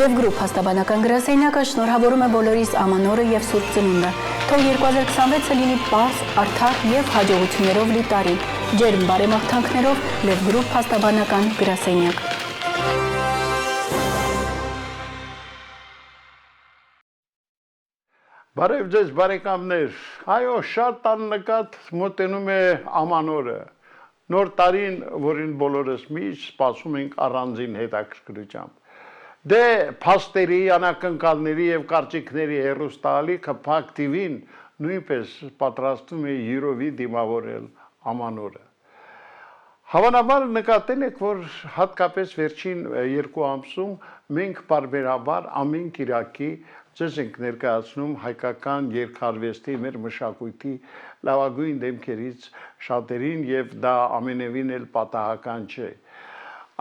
Եվ գրուպ հաստաբանական գրասենյակը շնորհավորում է բոլորիս ամանորը եւ Սուրբ Ծնունդը։ Թող 2026-ը լինի պարզ, արդար եւ հաջողություններով լի տարի։ Ջերմ բարեմաղթանքներով Լև գրուպ հաստաբանական գրասենյակ։ Բարև ձեզ բարեկամներ, այո, շատ աննկատ մոտենում է ամանորը, նոր տարին, որին բոլորս միշտ սպասում ենք առանձին հետաքրքրությամբ։ Դե փաստերի, անակնկալների եւ կարծիքների հեռուստաալիքը Փակ TV-ն նույնպես պատրաստվում է յուրովի դիմավորել ամանորը։ Հավանաբար նկատել եք, որ հատկապես վերջին 2 ամսում մենք բարբերաբար ամեն կիրակի ձեզ ենք ներկայացնում հայկական երգարվեստի մեր մշակույթի լավագույն դեմքերից շատերին եւ դա ամենևին էլ պատահական չէ։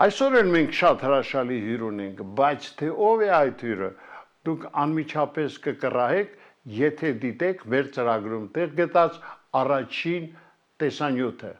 Այսօր էլ մենք շատ հրաշալի հյուր ունենք, բայց թե ով է այդ հյուրը, դուք անմիջապես կկռահեք, եթե դիտեք մեր ծրագրում տեղ գտած առաջին տեսանյութը։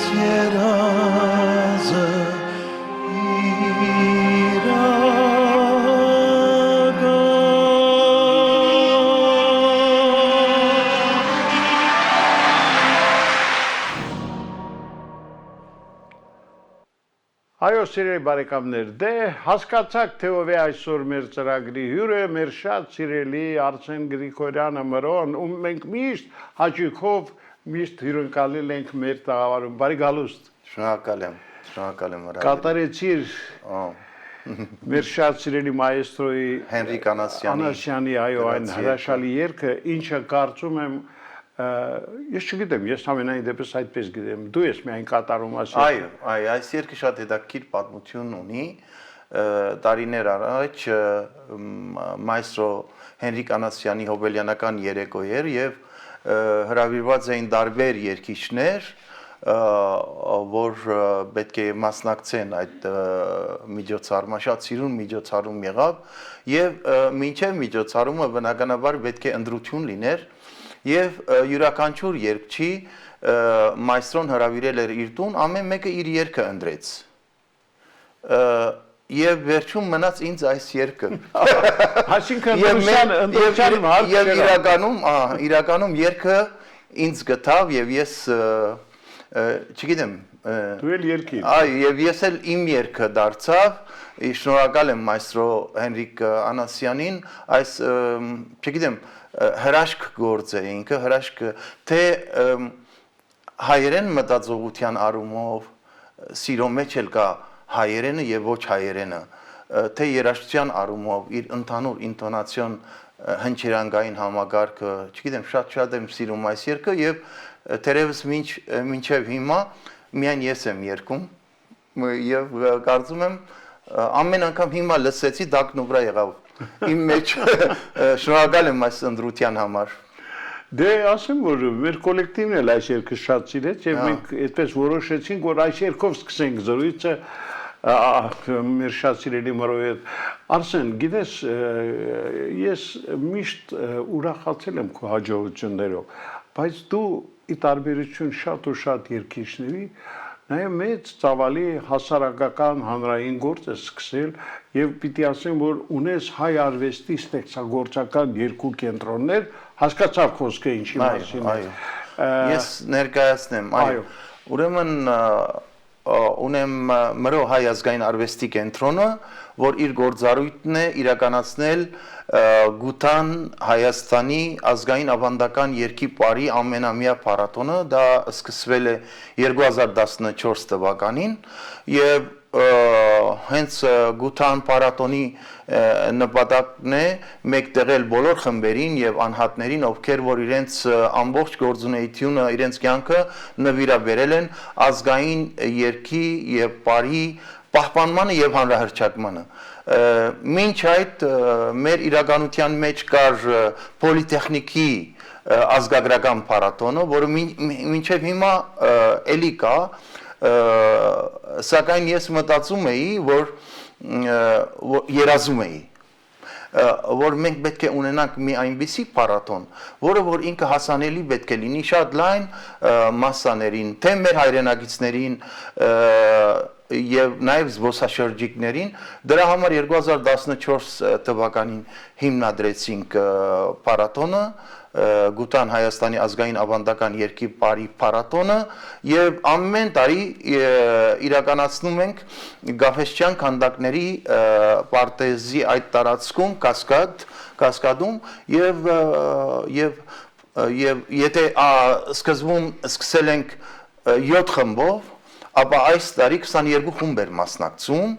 Quiera սիրելի բարեկամներ, դե հասկացաք թե ով է այսօր մեր ծրագրի հյուրը, մեր շատ սիրելի Արսեն Գրիգորյանը Մրոն, ում մենք միշտ հաճույքով միշտ հյուրընկալել ենք մեր տաղավարում։ Բարի գալուստ։ Շնորհակալ եմ հրավերին։ Կատարեցիր մեր շատ սիրելի մայեստրոյի Հենրիկ Անասյանի այո այն հրաշալի երգը, ինչը կարծում եմ ես չգիտեմ, ես ամենայն դեպս այդպես գիտեմ, դու ես միայն կատարում ասել։ Այո, այս երգը շատ հետաքրքիր պատմություն ունի։ Տարիներ առաջ մայստրո Հենրիկ Անասյանի հոբելյանական երեկո էր եւ հրավիրված էին տարբեր երգիչներ, որ պետք է մասնակցեն այդ միջոցառումը, շատ սիրուն միջոցառում եղավ եւ մինչեւ միջոցառումը բնականաբար պետք է ընտրություն լիներ եւ յուրաքանչյուր երգչի մայստրոն հրավիրել էր իր տուն, ամեն մեկը իր երգը ընտրեց։ Եվ վերջում մնաց ինձ այս երգը։ Այսինքն ընտրության հարկ եւ իրականում երգը ինձ գտավ եւ ես չգիտեմ դու էլ երգիր։ Այո, եւ ես էլ իմ երգը դարձավ։ Շնորհակալ եմ մայստրո Հենրիկ Անասյանին, այս չգիտեմ հրաշք գործ է ինքը, հրաշք թե հայերեն մտածողության առումով սիրո մեջ էլ կա հայերենը եւ ոչ հայերենը, թե երաժշտության առումով իր ընդհանուր ինտոնացիոն հնչերանգային համակարգը, չգիտեմ, շատ եմ սիրում այս երգը եւ թերևս մինչեւ հիմա միայն ես եմ երգում եւ կարծում եմ ամեն անգամ հիմա լսեցի դակն ու վրա եղավ իմ մեջ շնորհակալ եմ այս ընտրության համար։ Դե ասեմ, որ մեր կոլեկտիվն էլ այս երգը շատ սիրեց եւ մենք այդպես որոշեցինք, որ այս երգով սկսենք զրույցը մեր շատ սիրելի Մրոյի հետ։ Արսեն, գիտես, ես միշտ ուրախացել եմ քո հաջողություններով, բայց դու ի տարբերություն շատ ու շատ երգիչների նաև մեծ ծավալի հասարակական հանրային գործ է սկսել եւ պիտի ասեմ, որ ունես հայ արվեստի ստեղծագործական երկու կենտրոններ, հասկացավ խոսքը ինչի մասին է։ Ես ներկայացնեմ, այո։ Ուրեմն ունեմ Մրո հայ ազգային արվեստի կենտրոնը, որ իր գործառույթն է իրականացնել Գութան Հայաստանի ազգային ավանդական երգի պարի ամենամյա փառատոնը, դա սկսվել է 2014 թվականին եւ հենց Գութան փառատոնի նպատակն է մեկտեղել բոլոր խմբերին եւ անհատներին, ովքեր որ իրենց ամբողջ գործունեությունը, իրենց կյանքը նվիրաբերել են ազգային երգի եւ պարի պահպանմանը եւ հանրահրճակմանը։ Մինչ այդ մեր իրականության մեջ կար պոլիտեխնիկի ազգագրական փառատոնը, որը մինչև հիմա էլի կա, սակայն ես մտածում էի, որ երազում էի, որ մենք պետք է ունենանք մի այնպիսի փառատոն, որը որ ինքը հասանելի պետք է լինի շատ լայն մասսաներին, թե մեր հայրենակիցներին եւ նաեւ զբոսաշրջիկներին, դրա համար 2014 թվականին հիմնադրեցինք փառատոնը, Գութան Հայաստանի ազգային ավանդական երգի պարի փառատոնը եւ ամեն տարի իրականացնում ենք Գաֆեսչյան քանդակների պարտեզի այդ տարածքում կասկադում եւ եթե սկզբում սկսել ենք 7 խմբով, ապա այս տարի 22 խումբ էր մասնակցում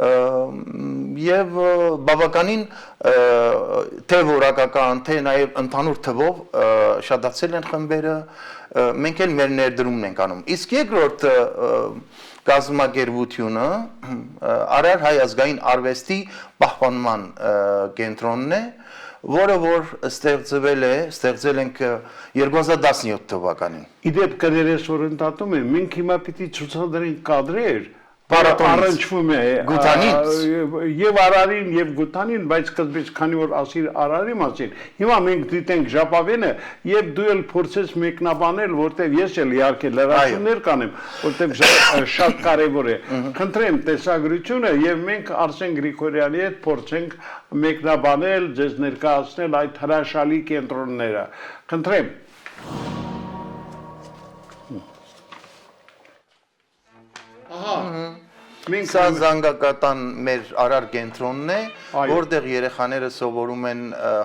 եւ բավականին թե որակական, թե նաեւ ընդհանուր թվով շատացել են խմբերը, մենք էլ մեր ներդրումն ենք անում։ Իսկ երկրորդ կազմակերպությունը Արար հայ ազգային արվեստի պահպանման կենտրոնն է, որը որ ստեղծել ենք 2017 թվականին։ Իդեպ կներես, որ ընդատում եմ, մենք հիմա պիտի ցուցադրենք կադրեր, առնչվում է Գութանից եւ Արարին եւ Գութանին, բայց սկզբից քանի որ ասիր Արարի մասին, հիմա մենք դիտենք Ժապավենը եւ դու էլ փորձես մեկնաբանել, որտեվ ես էլ իհարկե լրացումներ կանեմ, որտեվ շատ կարեւոր է։ Խնդրեմ տեսագրությունը եւ մենք Արսեն Գրիգորյանի հետ փորձենք մեկնաբանել, ձեզ ներկայացնել այդ հրաշալի կենտրոնները։ Խնդրեմ։ Ահա Սա զանգակատան մեր արար կենտրոնն է, Այո։ որտեղ երեխաները սովորում են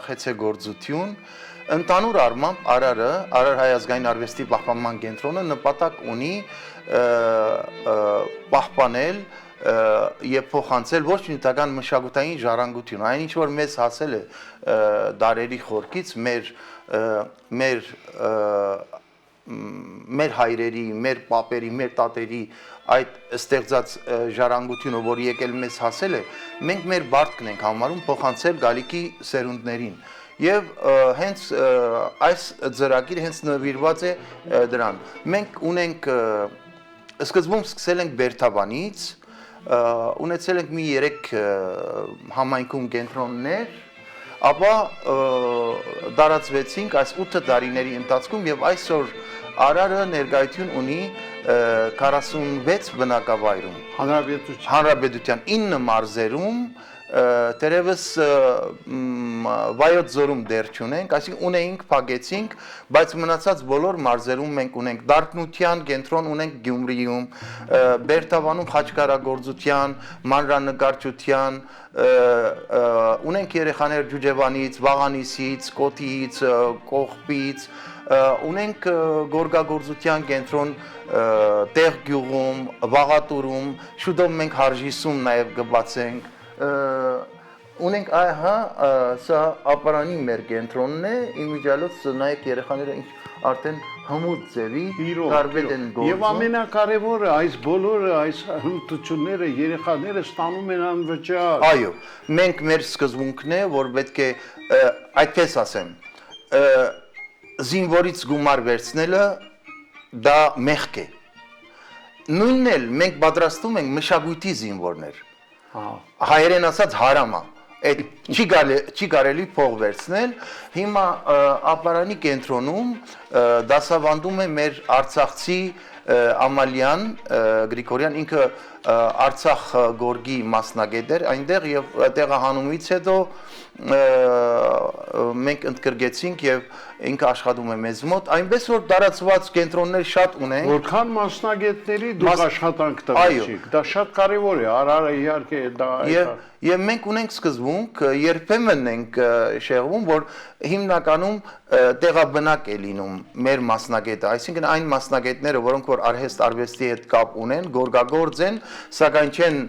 խեցեգործություն։ Ընդհանուր առմամբ Արար հայազգային արվեստի պահպանման կենտրոնը նպատակ ունի պահպանել եւ փոխանցել ոչ նյութական մշակութային ժառանգություն, այն ինչ որ մեզ հասել է դարերի խորքից մեր հայրերի, մեր պապերի, մեր տատերի այդ ստեղծած ժառանգությունը, որ եկել մեզ հասել է, մենք մեր բարտքն ենք համարում փոխանցել գալիքի սերունդներին։ Եվ հենց այս ծրագիրը հենց նվիրված է դրան։ Մենք ունենք սկզբում սկսել ենք Բերթաբանից, ունեցել ենք մի 3 համայնքում կենտրոններ, ապա դարածվեցինք այս 8 տարիների ընթացքում եւ այսօր Արարը ներկայություն ունի 46 բնակավայրում, հանրապետության 9 մարզերում, Տերևս վայոց ձորում դեռ չունենք, այսինքն ունեինք, փակեցինք, բայց մնացած բոլոր մարզերում մենք ունենք դարբնության կենտրոն ունենք Գյումրիում, Բերթավանում խաչքարագործության, մանրանկարչության, ունենք երեխաներ Ջուջևանից, Վաղանիսից, Կոտիից, Կողբից, ունենք գորգագործության կենտրոն Տեղ գյուղում, Վաղատուրում, շուտով մենք Հարժիսում նաև կբացենք, ունենք սա ապարանի մեր կենտրոնն է, իմիջիալոց նայեք երեխաները ինչ արդեն հմուտ ձևի կարվետ են գործում։ Եվ ամենակարևորը այս բոլորը այս հմտությունները երեխաները ստանում են անվճար։ Այո, մենք մեր սկզբունքն է, որ պետք է այդպես ասեմ, զինվորից գումար վերցնելը դա մեղք է։ Նույնն էլ մենք պատրաստում ենք մշակույթի զինվորներ։ Հայերեն ասած հարամա, այդ չի կարելի փող վերցնել, հիմա ապարանի կենտրոնում դասավանդում է մեր արցախցի Ամալյան Գրիգորյան, ինքը Արցախ գորգի մասնագետ էր այնտեղ եւ տեղահանումից հետո մենք ընդգրկեցինք եւ ինքը աշխատում է մեզ մոտ, այնպես որ տարածված կենտրոններ շատ ունենք։ Որքան մասնագետների դուք աշխատանք տվեցիք, դա շատ կարևոր է, Արարը իհարկե դա Եվ մենք ունենք սկզբունք, երբեմն ենք շեղվում, որ հիմնականում տեղաբնակ է լինում մեր մասնագետը, այսինքն այն մասնագետները, որոնք որ արհեստ-արվեստի հետ կապ ունեն, գորգագործ են, սակայն չեն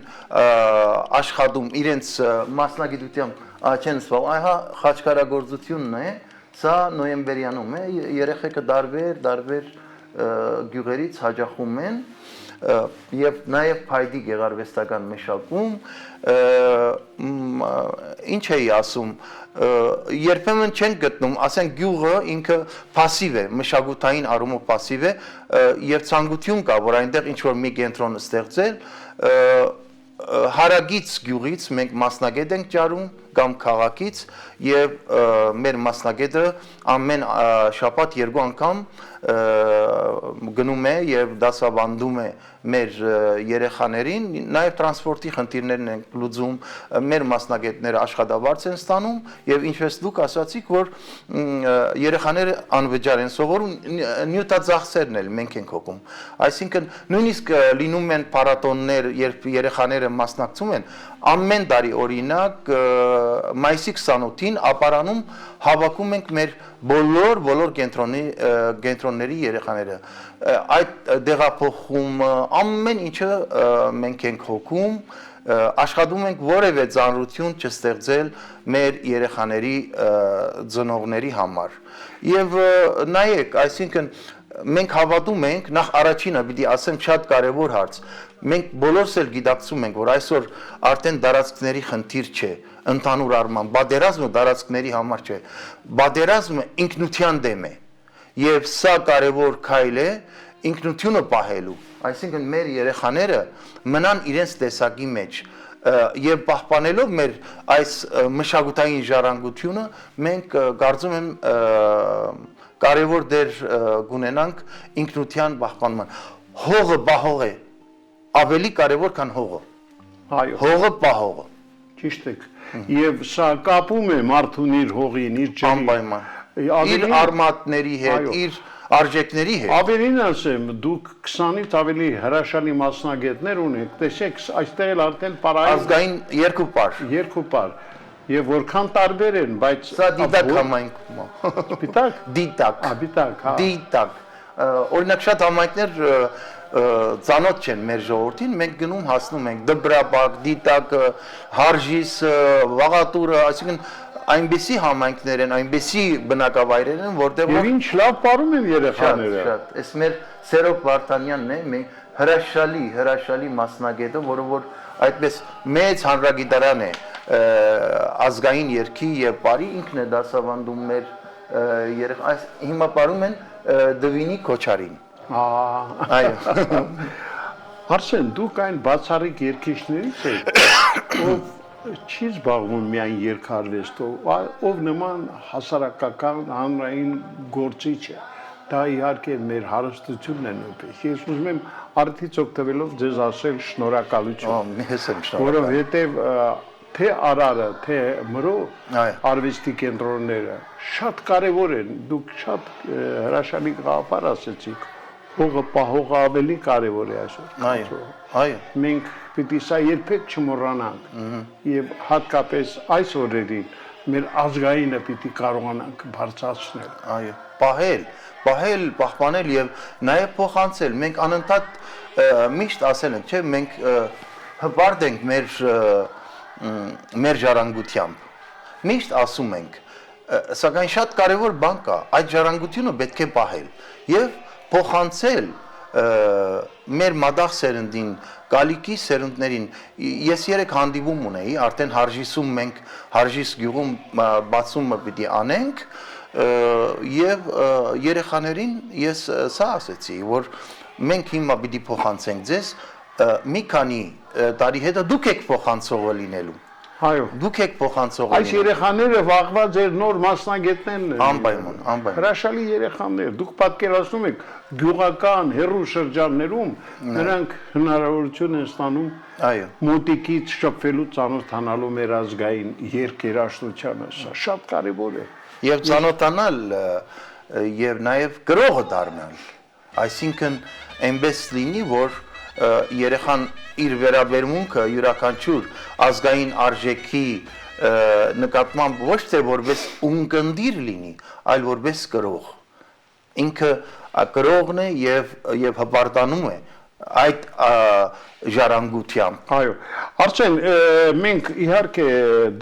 աշխատում իրենց մասնագիտությամբ, չեն սպասում, այհա խաչքարագործությունն է, սա նոյեմբերյանում է, երեխեքը դարբեր գյուղերից հաճախում են եւ նաեւ փայդի գեղարվեստական մշակում, ինչ էի ասում, երբեմն չեն գտնում, ասենք գյուղը ինքը пассив է, մշակութային առումով пассив է եւ ցանկություն կա, որ այնտեղ ինչ որ մի կենտրոն ստեղծել, հարագից գյուղից մենք մասնագետ ենք ճարում կամ քաղաքից եւ մեր մասնագետը ամեն շաբաթ 2 անգամ գնում է եւ դասավանդում է մեր երեխաներին, նաեւ տրանսպորտի խնդիրներն են լուծում, մեր մասնագետները աշխատավարձ են ստանում եւ ինչպես դուք ասացիք, որ երեխաները անվճար են սովորում, նյութածախսերն էլ մենք ենք հոգում, այսինքն նույնիսկ լինում են փառատոններ, երբ երեխաները մասնակցում են, ամեն տարի օրինակ մայիսի 28-ին ապարանում հավաքում ենք մեր բոլոր կենտրոնների երեխաները, այդ դեղափոխումը ամեն ինչը մենք ենք հոգում, աշխատում ենք որևէ ծանրություն չստեղծել մեր երեխաների ծնողների համար եւ նայեք, այսինքն մենք հավատում ենք, նախ առաջինը պիտի ասեմ շատ կարևոր հարց, մենք բոլորս էլ գիտակցում ենք, որ այսօր արդեն դարածքների խնդիր չէ, ընդհանուր առմամբ, բادرազմը դարածքների համար չէ, բادرազմը ինքնության դեմ է եւ սա կարևոր քայլ է ինքնությունը պահելու, այսինքն մեր երեխաները մնան իրենց տեսակի մեջ եւ պահպանելով մեր այս մշակութային ժառանգությունը մենք կարծում եմ կարևոր դեր գունենանք ինքնության պահպանման հողը պահող է ավելի կարևոր քան հողը այո հողը պահողը ճիշտ եք եւ սա կապում է մարդուն իր հողին իր ջրին անպայման իր արմատների հետ իր արժեքների հետ։ Ավելին ասեմ, դուք 20-ից ավելի հրաշալի մասնագետներ ունեք, տեսեք, այստեղ էլ արդեն պարային Ազգային երկու պար։ Եվ որքան տարբեր են, բայց Սա դիտակ համայնքում է։ Պիտակ։ Դիտակ։ Պիտակ, հա։ Դիտակ։ Օրինակ շատ համայնքներ ծանոթ չեն մեր ժողովրդին, մենք գնում հասնում ենք Դբրաբակ, Դիտակ, Հարժիս, Վաղատուրը, այսինքն այնպիսի համայնքներ են, այնպիսի բնակավայրեր են, որտեղ Եվ ինչ լավ պարում են երեխաները։ շատ, այս մեր Սերոբ Վարդանյանն է, մի հրաշալի մասնագետը, որը որ այդպես մեծ հանրագիտարան է ազգային երգի եւ բարի ինքն է դասավանդում մեր երեխա, այս հիմա պարում են Դվինի Քոչարին։ Այո։ Արսեն, դուք այն բացառիկ երգիչներից եք, ով չի զբաղվում միայն երգարվեստով, ով նման հասարակական հանրային գործիչ է։ Դա իհարկե մեր հարստությունն է նույնպես։ Ես ուզում եմ արդից օգտվելով ձեզ ասել շնորհակալություն։ Ես եմ շնորհակալ։ Որովհետև թե Արարը, թե Մրո արվեստի կենտրոնները շատ կարևոր են։ Դուք շատ հրաշալի գաղափար ասեցիք։ Հողը պահողը ավելի կարևոր է այսօր։ Այո։ Մենք պիտի սա երբեք չմոռանանք եւ հատկապես այս օրերին մեր ազգայինը պիտի կարողանանք բարձրացնել։ Այո, պահել, պահպանել եւ նաեւ փոխանցել։ Մենք անընդհատ միշտ ասել ենք, չէ, մենք հպարտ ենք մեր ժառանգությամբ։ Միշտ ասում ենք, սակայն շատ կարևոր բան կա, այդ ժառանգությունը պետք է պահել եւ փոխանցել մեր մադաղ սերնդին, գալիքի սերունդներին։ Ես երեք հանդիպում ունեի, արդեն Հարժիսում մենք Հարժիս գյուղում բացումը պիտի անենք եւ երեխաներին ես սա ասեցի, որ մենք հիմա պիտի փոխանցենք ձեզ մի քանի տարի հետո դուք եք փոխանցողը լինելու։ Այո։ Դուք եք փոխանցողը։ Այս երեխաները վաղվա ձեր նոր մասնագետներն են։ Անպայման։ Հրաշալի երեխաներ։ Դուք պատկերացնում եք գյուղական հերու շրջաններում նրանք հնարավորություն են ստանում Այո։ մոտիկից շփվելու ծանոթանալու մեր ազգային երգերաշտությանը։ Սա շատ կարևոր է։ Եվ ծանոթանալ եւ նաեւ գրողը դառնալ։ Այսինքն այնպես լինի, որ երեխան իր վերաբերմունքը յուրաքանչյուր ազգային արժեքի նկատմամբ ոչ թե որպես ունկնդիր լինի, այլ որպես գրող։ Ինքը գրողն է եւ հպարտանում է այդ ժառանգությամբ։ Այո։ Արսեն, մենք իհարկե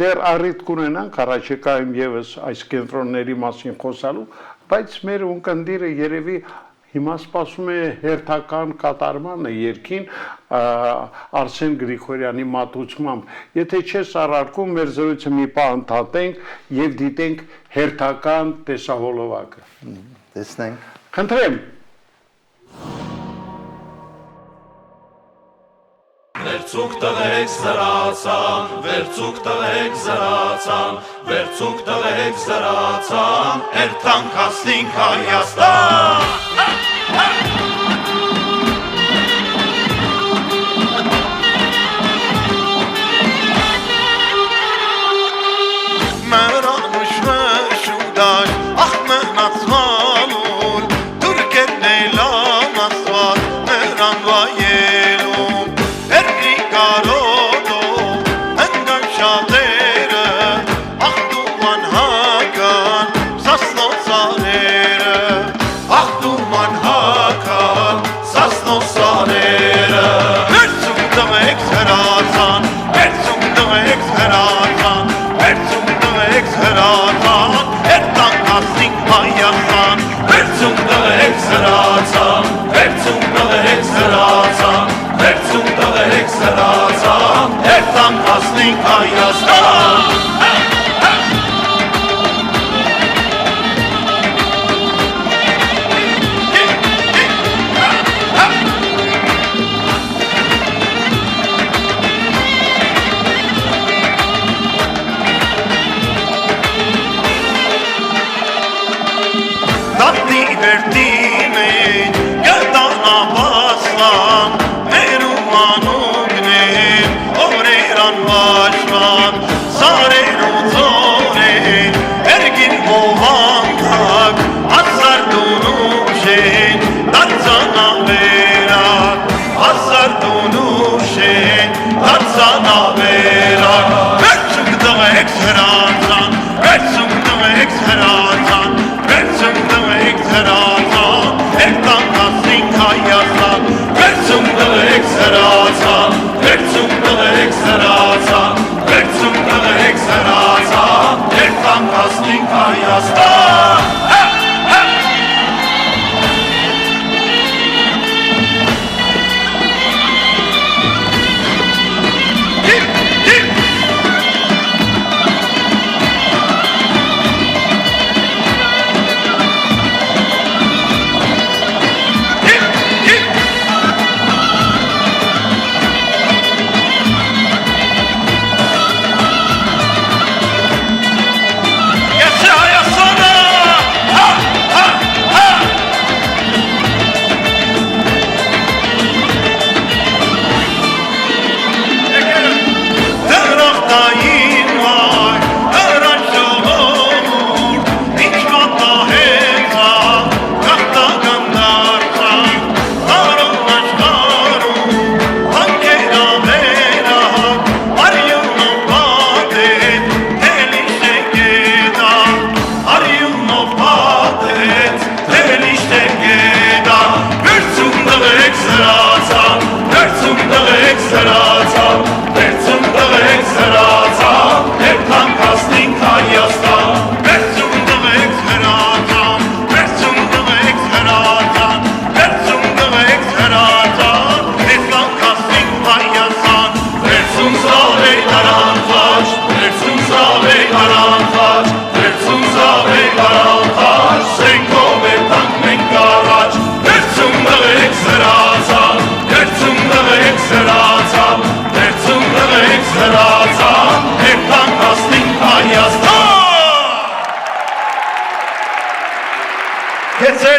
դեռ առիթ կունենանք առաջիկայում եւս այս կենտրոնների մասին խոսալու, բայց մեր ունկնդիրը երևի հիմա սպասում է հերթական կատարմանը երգին Արսեն Գրիգորյանի մատուցմամբ։ Եթե չես առարկում, մեր զրույցը մի պահ ընդհատենք եւ դիտենք հերթական տեսահոլովակը։ Տեսնենք։ Խնդրեմ։ Վերցուկ տղեկ զրացան, վերցուկ տղեկ զրացան, վերցուկ տղեկ զրացան, երթանք հասնինք Հայաստան։ Մրանուշ մշուդար, ախ մնացվալուլ, դուրկերն էլ ամասվալ, մրան վայելում, էրգի կարոտով, ընգան շատերը, ախ դուման հական, սասնոցարերը, ախ դուման հական, սասնոցարերը, վերցում տղեկ հրացան, վերցում տղեկ հրացան, վերցում տղեկ հրացան, երթանք հասնինք Հայաստան, վերցում տղեկ հրացան, վերցում տղեկ հրացան, վերցում տղեկ հրացան, երթանք հասնինք Հայաստան։ Դատի վերտին են, գտանապասլան, ներում անուգնեն, օրեր անվաշվան, սարե Exherasan, Versumda ve exherasan, Versumda ve exherasan, Ektan kastin kayasan, Versumda ve exherasan, Versumda ve exherasan, Versumda ve exherasan, Ektan kastin kayasan.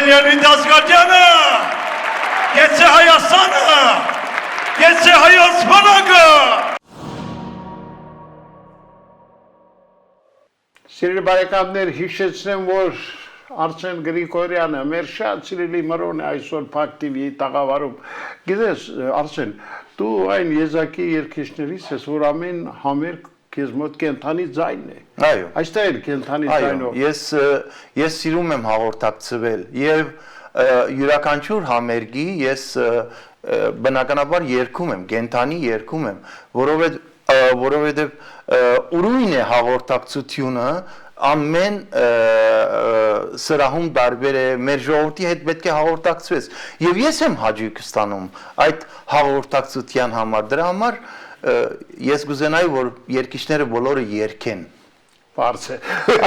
Levent Asgarcanı, Geçse Hayasanı, Geçse Hayasmanagı. Սիրելի բարեկամներ, հիշեցնեմ, որ Արսեն Գրիգորյանը մեր շատ սիրելի մրոն է այսօր Փակ TV-ի տաղավարում։ Գիտես, Արսեն, դու այն եզակի երկիշներից ես, որ ամեն համերգ քեզ մոտ կենթանի ձայնն է։ Այո։ Այստեղ էլ կենթանի ձայնով։ Ես սիրում եմ հաղորդակցվել եւ յուրաքանչյուր համերգի ես բնականաբար երգում եմ, կենթանի երգում եմ, որովհետեւ ուրույն է հաղորդակցությունը ամեն սրահում տարբեր է, մեր ժողովրդի հետ պետք է հաղորդակցվես եւ ես եմ հաճույք ստանում այդ հաղորդակցության համար, դրա համար ես կուզենայի, որ երկիշները բոլորը երգեն։ Բարձ է։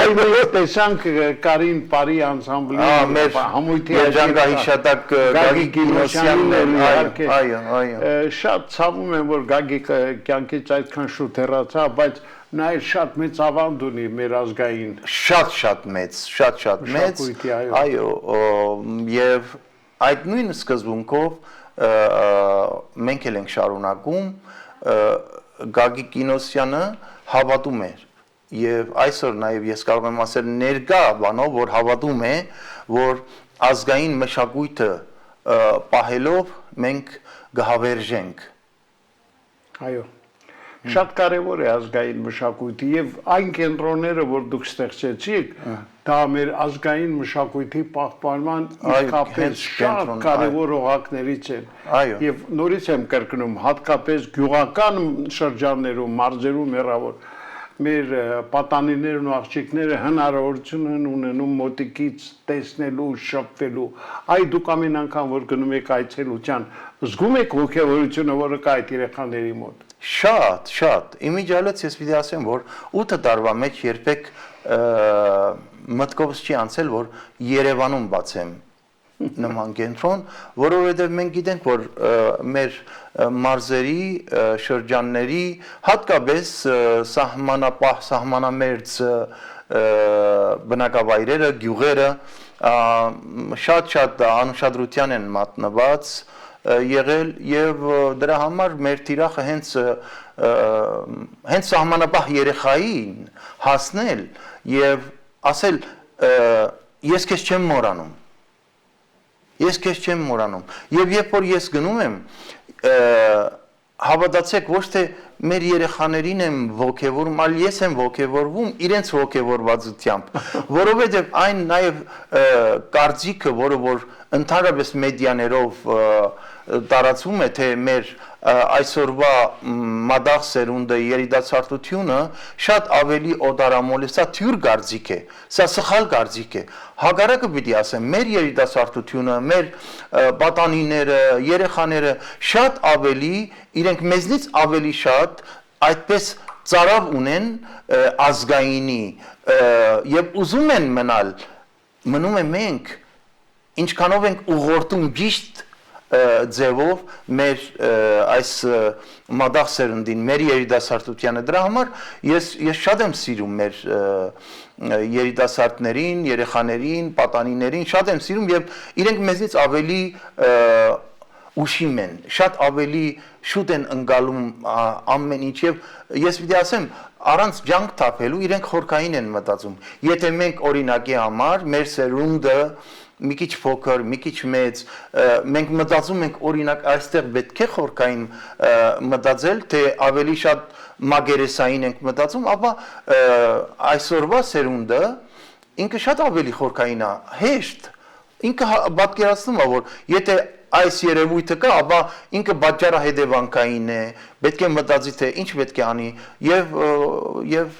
Այնուհետև տեսանք Կարին Պարի անսամբլի համույթի հիշատակ Գագիկ Գիլոսյանն էլ իհարկե։ Այո։ Շատ ցավում եմ, որ Գագիկը կյանքից այդքան շուտ հեռացավ, բայց նա էլ շատ մեծ ավանդ ունի մեր ազգային։ Շատ մեծ։ Այո, եւ այդ նույն սկզբունքով մենք էլ ենք շարունակում Գագիկ Գինոսյանը հավատում էր եւ այսօր նաեւ ես կարող եմ ասել ներկա բանով որ հավատում է որ ազգային մշակույթը պահելով մենք կհավերժենք այո շատ կարեւոր է ազգային մշակույթը եւ այն կենտրոնները որ դուք ստեղծեցիք դա մեր ազգային մշակույթի պահպանման իսկապես շատ կարեւոր օղակներից են եւ նորից եմ կրկնում հատկապես գյուղական շրջաններում մարզերում հեռավոր մեր պատանիներն ու աղջիկները հնարավորություն են ունենում մոտիկից տեսնելու, շփվելու։ Այ դուք ամեն անգամ որ գնում եք այցելության, զգում եք ողջավորությունը, որը կա այդ երեխաների մոտ։ Շատ։ Իմիջիալից ես պիտի ասեմ, որ 8 տարվա մեջ երբեք մտքովս չի անցել, որ Երևանում բացեմ նման կենտրոն, որովհետև մենք գիտենք, որ մեր մարզերի, շրջանների, հատկապես սահմանապահ, սահմանամերձ բնակավայրերը, գյուղերը շատ անուշադրության են մատնված եղել եւ դրա համար մեր թիրախը հենց սահմանապահ երեխային հասնել եւ ասել ես քեզ չեմ մոռանում Ես քեզ չեմ մոռանում։ Եվ երբ որ ես գնում եմ հավատացեք ոչ թե մեր երեխաներին եմ ոգևորում, այլ ես եմ ոգևորվում իրենց ոգևորվածությամբ, որովհետև այն նաև կարծիքը, որը որ ընդհանրապես մեդիաներով տարածվում է, թե մեր այսօրվա մադաղ սերունդը երիտասարդությունը շատ ավելի օտարամոլ է, սա թյուր կարծիք է, սա սխալ կարծիք է, հակառակը պիտի ասեմ, մեր երիտասարդությունը, մեր պատանիները, երեխաները շատ ավելի, իրենք մեզնից ավելի շատ այդպես ծարավ ունեն ազգայինի եւ ուզում են մնալ, մնում է մենք, ինչքանով ենք ուղղորդում ճիշտ ձևով մեր այս մադաղ սերնդին, մեր երիտասարդությանը, դրա համար ես շատ եմ սիրում մեր երիտասարդներին, երեխաներին, պատանիներին, շատ եմ սիրում եւ իրենք մեզնից ավելի ուշիմ են, շատ ավելի շուտ են ընկալում ամեն ինչ եւ ես պիտի ասեմ, առանց ջանք թափելու իրենք խորքային են մտածում, եթե մենք օրինակի համար մեր սերունդը մի քիչ փոքր, մի քիչ մեծ, մենք մտածում ենք օրինակ այստեղ պետք է խորքային մտածել, թե ավելի շատ մագերեսային ենք մտածում, ապա այսօրվա սերունդը ինքը շատ ավելի խորքային է, հեշտ, ինքը պատկերացնում է, որ եթե այս երևույթը կա, ապա ինքը պատճառահետևանքային է, պետք է մտածի, թե ինչ պետք է անի, եւ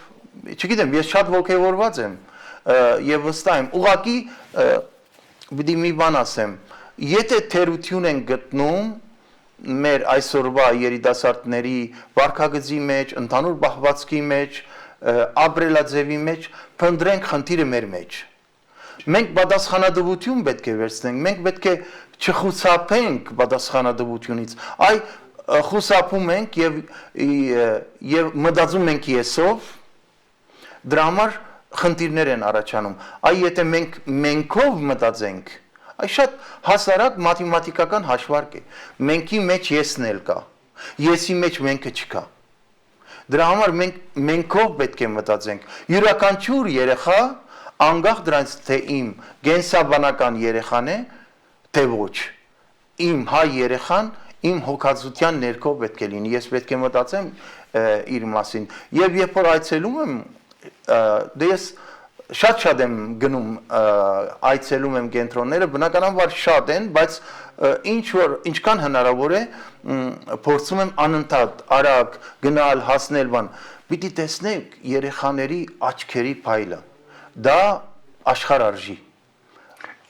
չգիտեմ, ես շատ ոգևորված եմ եւ վստահ եմ, ուղղակի Պիտի մի բան ասեմ, եթե թերություն են գտնում մեր այսօրվա երիտասարդների վարքագծի մեջ, ընդհանուր պահվածքի մեջ, ապրելաձևի մեջ, փնտրենք խնդիրը մեր մեջ։ Մենք պատասխանատվություն պետք է վերցնենք, մենք պետք է չխուսափենք պատասխանատվությունից, այ խուսափում ենք եւ մտածում ենք եսով, դրա համար խնդիրներ են առաջանում, այ եթե մենք մենքով մտածենք, այ շատ հասարակ մաթեմատիկական հաշվարկ է, մենքի մեջ եսն էլ կա, եսի մեջ մենքը չկա, դրա համար մենք մենքով պետք է մտածենք, յուրաքանչյուր երեխա, անկախ դրանից թե իմ գենսաբանական երեխան է, թե ոչ, իմ հայ երեխան, իմ հոգացության ներքո պետք է լինի, ես պետք է մտածեմ իր մասին, եւ երբ որ այցելում եմ դե ես շատ եմ գնում այցելում եմ կենտրոնները, բնականաբար շատ են, բայց ինչքան հնարավոր է փորձում եմ անընդհատ արագ գնալ, հասնել բան, պիտի տեսնեք երեխաների աչքերի փայլը, դա աշխարհ արժի։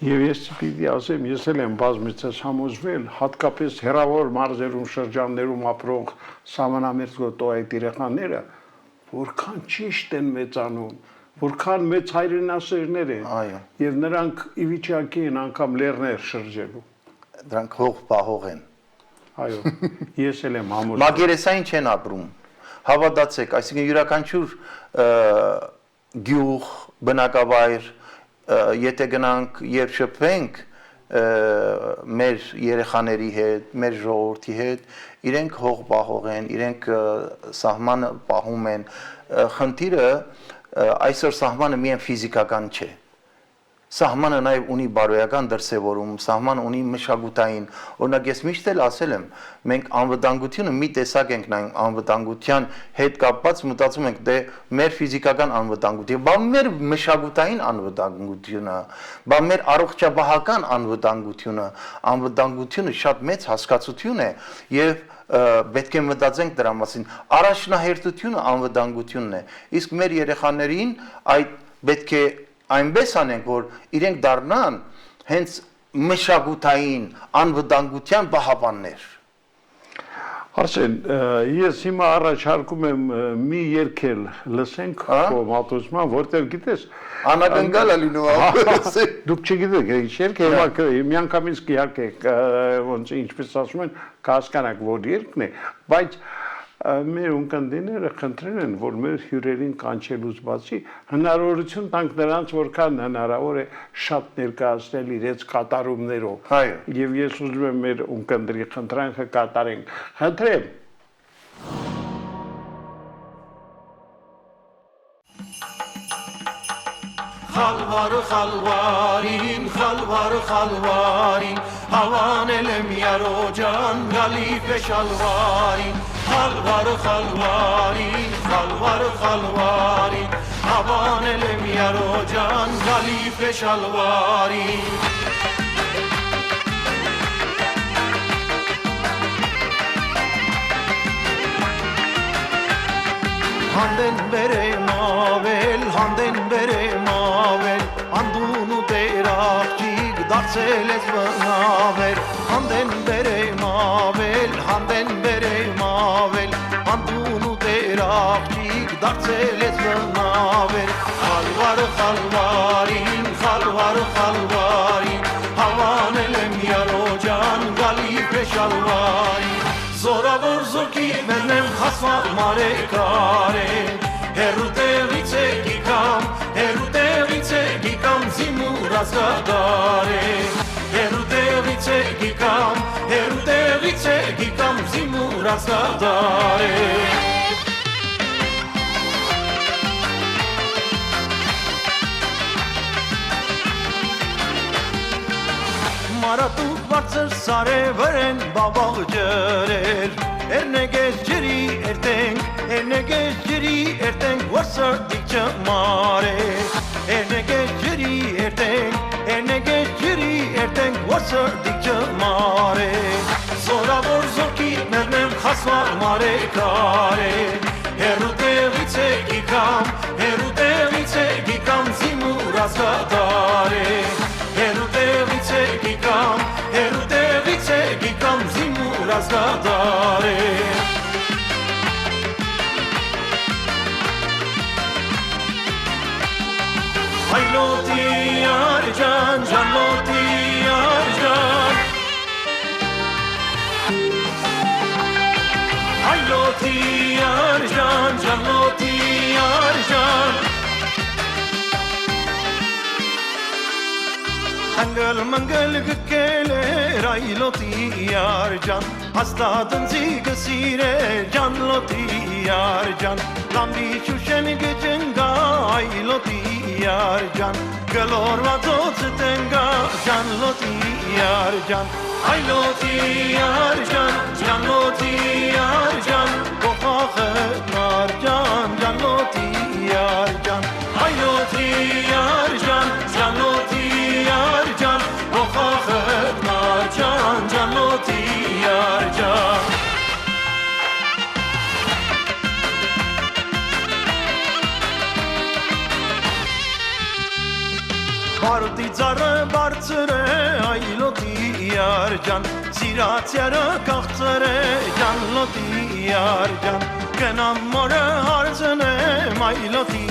Եվ ես պիտի ասեմ, ես էլ եմ բազմիցս համոզվել, հատկապես հեռավոր մարզերում, շրջաններում ապրող սահմանամերձ գոտոայտ երեխաները, որքան ճիշտ են մեծանում, որքան մեծ հայրենասերներ են, եւ նրանք ի վիճակի են անգամ լեռներ շրջելու։ Դրանք հող պահող են։ Այո, ես էլ եմ համոզվել։ Մագերեսային չեն ապրում։ Հավատացեք, այսինքն յուրաքանչյուր գյուղ, բնակավայր, եթե գնանք եւ շփվենք մեր երեխաների հետ, մեր ժողովրդի հետ, իրենք հող պահող են, իրենք սահմանը պահում են, խնդիրը այսօր սահմանը միայն ֆիզիկական չէ, սահմանը նաև ունի բարոյական դրսևորում, սահմանը ունի մշակութային, օրինակ ես միշտ էլ ասել եմ, մենք անվտանգությունը մի տեսակ ենք նայում անվտանգության հետ կապված մտածում ենք, դե մեր ֆիզիկական անվտանգությունը, բա մեր մշակութային անվտանգությունը, բա մեր առողջապահական անվտանգությունը շատ մեծ հասկացություն է եւ պետք է մտածենք դրա մասին, առաջնահերթությունը անվտանգությունն է, իսկ մեր երեխաներին այդ պետք է այնպես անենք, որ իրենք դառնան հենց մշակութային անվտանգության պահապաններ։ Արսեն, ես հիմա առաջարկում եմ մի երգել լսենք քո մատուցման, որտեղ գիտես Անակնկալ է լինում, դուք չգիտեք, ինչ երգ է, միանգամից կիհարկեք, ոնց ինչպես ասում են, կհասկանաք, որ երգն է, բայց մեր ունկնդիները խնդրել են, որ մեր հյուրերին կանչելուց բացի հնարավորություն տանք նրանց, որքան հնարավոր է շատ ներկայացնել իրենց կատարումներով։ Եվ ես ուզում եմ մեր ունկնդրի խնդրանքը կատարենք։ Խնդրեմ։ Խալվարը խալվարին, խալվարը խալվարին, Հավանել եմ յարոջան, գալի փեշալվարին, Խալվարը խալվարին, խալվարը խալվարին, Հավանել եմ յարոջան, գալի փեշալվարին Հանդեն բերեմ ավել, անդուն ու տեր աղջիկ, դարձել ես վնավել, Հանդեն բերեմ ավել, անդուն ու տեր աղջիկ, դարձել ես վնավել, Խալվարը խալվարին, խալվարը խալվարին, Հավանել եմ յարոջան, գալի փեշալվարին, Զորավոր զորքի մերն եմ խասված մարեկար է, Հերու տեղից է գիկամ, զիմուր ազգադար է, Հերու տեղից է գիկամ, զիմուր ազգադար է, Մարատուկ բարձր սարևր են բավաղ ջրեր, Էրնեգեզ ջրի երտենք, որ սրդիկ չմար է, Էրնեգեզ ջրի երտենք, որ սրդիկ չմար է, Զորավոր զորքի մերն եմ խասված մարեկար է, Հերու տեղից է գիկամ, զիմուր ազգադար է, Հերու տեղից է գիկամ, զիմուր ազգադար է, Հայլոտի արջան, ժանլոտի արջան, Հայլոտի արջան, ժանլոտի արջան, Անգլ մանգլ գկել էր այլոտի արջան, Հաստատնձի գսիր է ջանլոտի արջան, Լամբի շուշեն գջնգա այլոտի արջան, Գլորվացոց տնգա ջանլոտի արջան, Այլոտի արջան, ջանլոտի արջան, Կոխախտ արջան, ջանլոտի արջան, Այլոտի արջան, ջանլոտի արջան, Կոխախտ արջան, ջանլոտի արջան Բարդի ծառը բարձր է այլոտի արջան, Սիրացյարը կաղծր է ջանլոտի արջան, Կնամ մորը հարցնեմ այլոտի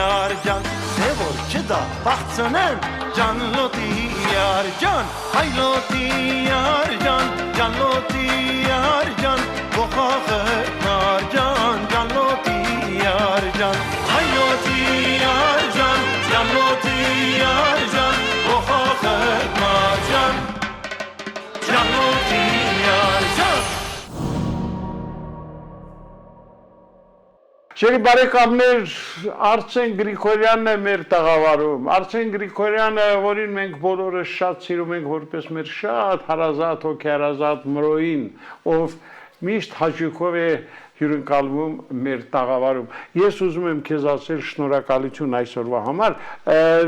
արջան, Թե որ չդա բաղցնեմ ջանլոտի արջան, Այլոտի արջան, ջանլոտի արջան, Կոխախտ արջան, ջանլոտի արջան, Այլոտի արջան, ջանլոտի արջան, Կոխախտ արջան, ջանլոտի արջան Շերի բարեկամներ, Արսեն Գրիգորյանն է մեր տաղավարում, Արսեն Գրիգորյանը, որին մենք բոլորս շատ սիրում ենք որպես մեր շատ հարազատ, հոգեհարազատ մրոյին, ով միշտ հաճույքով է հյուրընկալվում մեր տաղավարում։ Ես ուզում եմ քեզ ասել շնորհակալություն այսօրվա համար,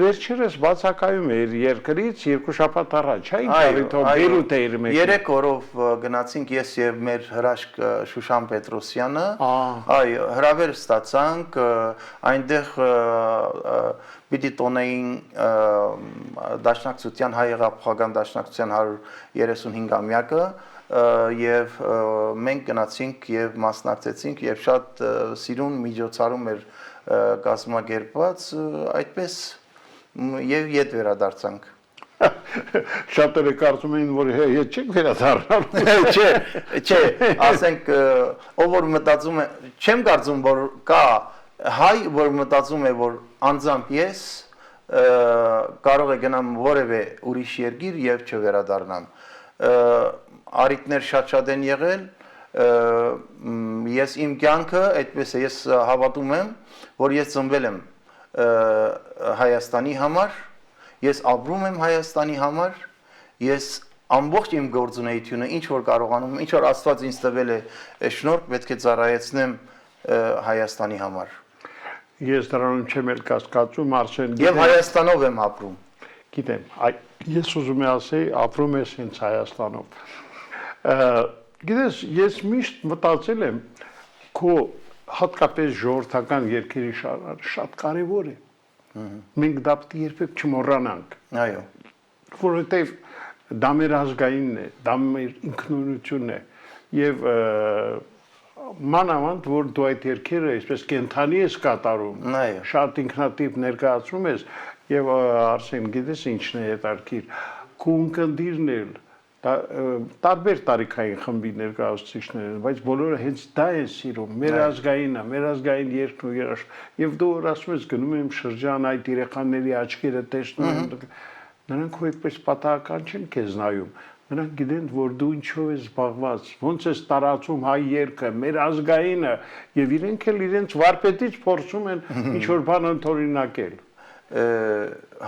վերջերս բացակայում էր երկրից երկու շաբաթ առաջ, Բեյրութ էիր մեկ։ 3 օրով գնացինք ես եւ մեր հրաշք Շուշան Պետրոսյանը, այո, հրավեր ստացանք, այնտեղ պիտի տոնեին Դաշնակցության հայ հեղափոխական դաշնակցության 135-ամյակը եւ մենք գնացինք եւ մասնակցեցինք եւ շատ սիրուն միջոցառում էր կազմակերպված, այդպես եւ ետ վերադարձանք։ Շատերը կարծում էին, որ հետ չեք վերադառնալ։ Չէ, ասենք ով որ մտածում է, չեմ կարծում որ կա հայ, որ մտածում է, որ անձամբ ես կարող է գնամ որևէ ուրիշ երկիր եւ չվերադառնամ։ Արիտներ շատ են եղել, ես իմ կյանքը, այդպես է, ես հավատում եմ, որ ես ծնվել եմ Հայաստանի համար, ես ապրում եմ Հայաստանի համար, ես ամբողջ իմ գործունեությունը, ինչ որ կարողանում, ինչ որ Աստված ինձ տվել է շնորհք, պետք է ծառայեցնեմ Հայաստանի համար։ Ես դրանում չեմ էլ կասկածում, Արսեն, Եվ Հայաստանով եմ ապրում։ Գիտեմ, ես ուզում եմ ասել, ապրում ես հենց Հայաստանով։ Գիտես, ես միշտ մտածել եմ, քո հատկապես ժողովրդական երգերի շատ կարևոր է։ Մենք դա պետք է երբեք չմոռանանք։ Այո։ Որովհետև դա մեր ազգայինն է, դա մեր ինքնությունն է եւ մանավանդ որ դու այդ երգերը այսպես կենթանի ես կատարում, Այո։ շատ ինքնատիպ ներկայացնում ես եւ Արսեն գիտես ինչն է հետարքիր, քո ընկերներն էլ տարբեր տարիքային խմբի ներկայացուցիչներ են, բայց բոլորը հենց դա են սիրում, մեր ազգայինը, մեր ազգային երգն ու երաժշտությունը եւ դու ասում ես գնում եմ շրջան այդ երեխաների աչքերը տեսնում եմ Նրանք այդպես պատահական չեն քեզ նայում։ Նրանք գիտեն, որ դու ինչով ես զբաղված, ոնց ես տարածում հայ երգը, մեր ազգայինը, եւ իրենք էլ իրենց վարպետից փորձում են ինչ որ բան ընդօրինակել։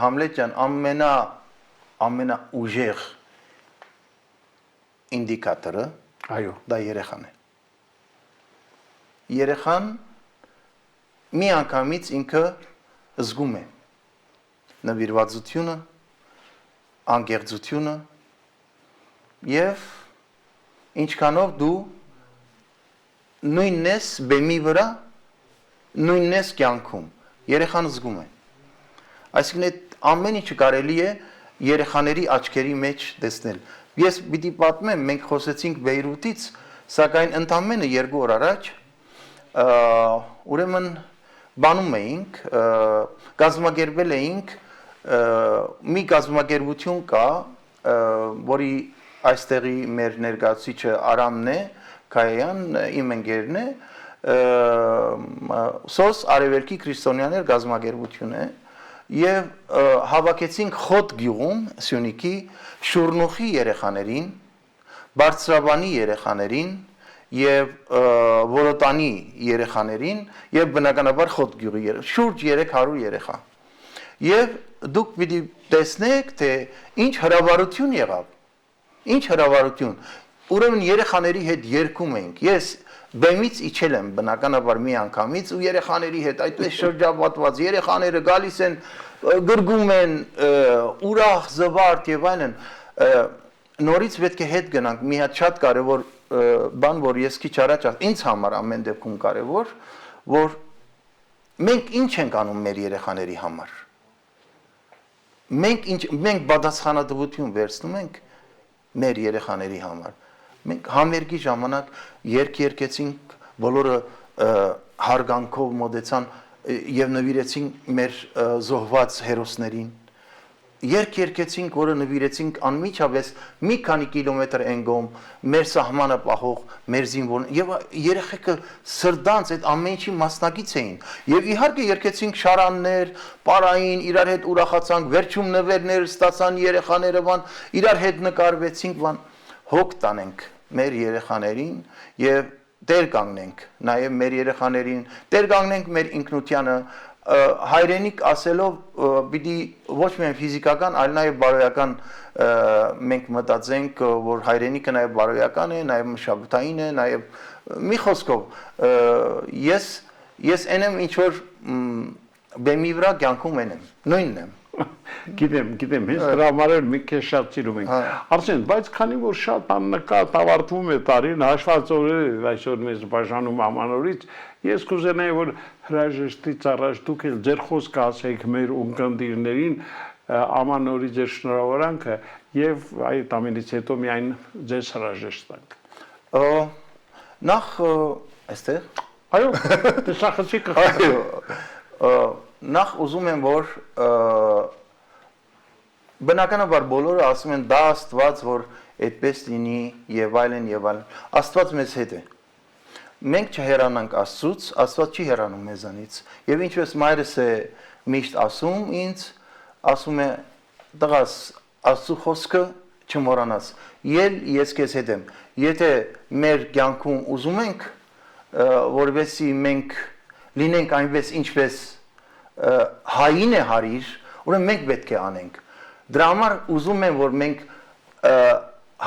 Համլետ ջան, ամենաուժեղ ինդիկատորը Այո։ դա երեխան է։ Երեխան մի անգամից ինքը զգում է նվիրվածությունը, անկեղծությունը եւ ինչքանով դու նույնն ես բեմի վրա, նույնն ես կյանքում, երեխան զգում է։ Այսինքն այդ ամեն ինչը կարելի է երեխաների աչքերի մեջ տեսնել։ Ես պիտի պատմեմ, մենք խոսեցինք Բեյրութից, սակայն ընդամենը 2 օր առաջ ուրեմն բանում էինք, կազմակերպել էինք մի կազմակերպություն կա, որի այստեղի մեր ներկայացուցիչը Արամն է, Քայյան, իմ ընկերն է, SOS Արևելքի քրիստոնյաներ կազմակերպություն է, եւ հավաքեցինք Խոտ գյուղում Սյունիքի Շուրնուխի երեխաներին, Բարձրաբանի երեխաներին եւ Որոտանի երեխաներին եւ բնականաբար Խոտ գյուղի շուրջ 300 երեխա։ Եվ դուք պիտի տեսնեք, թե ինչ հրավառություն եղավ։ Ինչ հրավառություն։ Ուրեմն երեխաների հետ երգում ենք։ Ես բեմից իջել եմ բնականաբար մի անգամից ու երեխաների հետ այդպես շրջապատված երեխաները գալիս են գրգում են ուրախ զվարթ եւ այլն նորից պետք է հետ գնանք մի հատ շատ կարեւոր բան որ ես քիչ առաջ ինձ համար ամեն դեպքում կարեւոր որ մենք ինչ ենք անում մեր երեխաների համար մենք պատասխանատվություն վերցնում ենք մեր երեխաների համար Մենք համերգի ժամանակ երգեցինք, բոլորը հարգանքով մոտեցան եւ նվիրեցին մեր զոհված հերոսներին։ Երգեցինք, որը նվիրեցինք անմիջապես մի քանի կիլոմետր ենգում մեր սահմանը պահող մեր զինվորներին եւ երեխեքը սրդանց այդ ամեն ինչի մասնակից էին։ Եվ իհարկե երգեցինք շարաններ, պարային, իրար հետ ուրախացանք, վերջում նվերներ ստացան երեխաները, բան, իրար հետ նկարվեցինք, բան հոգ տանենք մեր երեխաներին եւ դեր կանգնենք նաեւ մեր երեխաներին դեր կանգնենք մեր ինքնությանը հայրենիք ասելով պիտի ոչ միայն ֆիզիկական այլ նաեւ բարոյական մենք մտածենք որ հայրենիքը նաեւ բարոյական է նաեւ մշակութային է նաեւ մի խոսքով ես այնեմ ինչ որ բեմի վրա կյանքում եմ նույնն եմ Գիտեմ, հենց դրա համար էլ մի քիչ շատ սիրում ենք։ Արսեն, բայց քանի որ շատ աննկատ ավարտվում է տարին, հաշված օրերը այսօր մեզ բաժանում ամանորից, ես կուզենայի որ հրաժեշտից առաջ դուք էլ ձեր խոսքը ասեք մեր ունկնդիրներին ամանորի ձեր շնորհավորանքը եւ այդ ամենից հետո միայն ձեզ հրաժեշտ տանք։ Նախ այստեղ Այո, տեսախցի այո նախ ուզում եմ որ բնականաբար բոլորը ասում են դա Աստված որ այդպես լինի եւ այլն Աստված մեզ հետ է մենք չհեռանանք Աստծուց Աստված չի հեռանում մեզանից եւ ինչպես մայրս է միշտ ասում ինձ ասում է տղաս Աստծո խոսքը չմոռանաս ես քեզ հետ եմ եթե մեր կյանքում ուզում ենք որովհետեւ մենք լինենք այնպես ինչպես հային է հարիր, ուրեմն մենք պետք է անենք։ Դրա համար ուզում եմ, որ մենք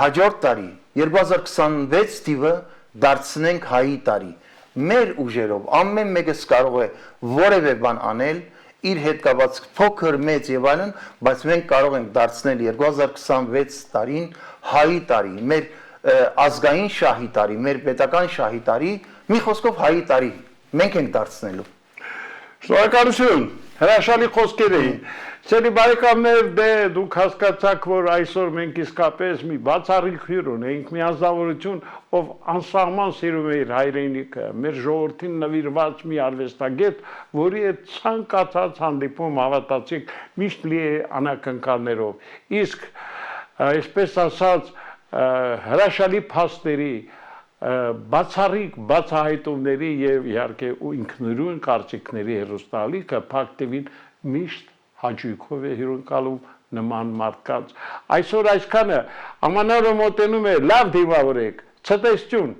հաջորդ տարի 2026 թիվը դարձնենք հայի տարի։ Մեր ուժերով ամեն մեկս կարող է որևէ բան անել, իր հետ կապված փոքր, մեծ եւ այլն, բայց մենք կարող ենք դարձնել 2026 տարին հայի տարի, մեր ազգային շահի տարի, մեր պետական շահի տարի, մի խոսքով հայի տարի մենք ենք դարձնելու։ Շնորհակալություն, հրաշալի խոսքեր էին։ Սիրելի բարեկամներ, դե դուք հասկացաք, որ այսօր մենք իսկապես մի բացառիկ հյուր ունենք, մի անձնավորություն, ով անսահման սիրում է իր հայրենիքը, մեր ժողովրդին նվիրված մի արվեստագետ, որի այդ ցանկացած հանդիպում հավատացիք միշտ լի է անակնկալներով։ Իսկ այսպես ասած հրաշալի փաստերի, բացառիկ բացահայտումների եւ իհարկե ինքնուրույն կարծիքների հերոստալիքը Փակ TV-ն միշտ հաճույքով է հյուրընկալում նման մարդկանց։ Այսօր այսքանը, ամանորը մոտենում է, լավ դիմավորեք, ցտեսություն։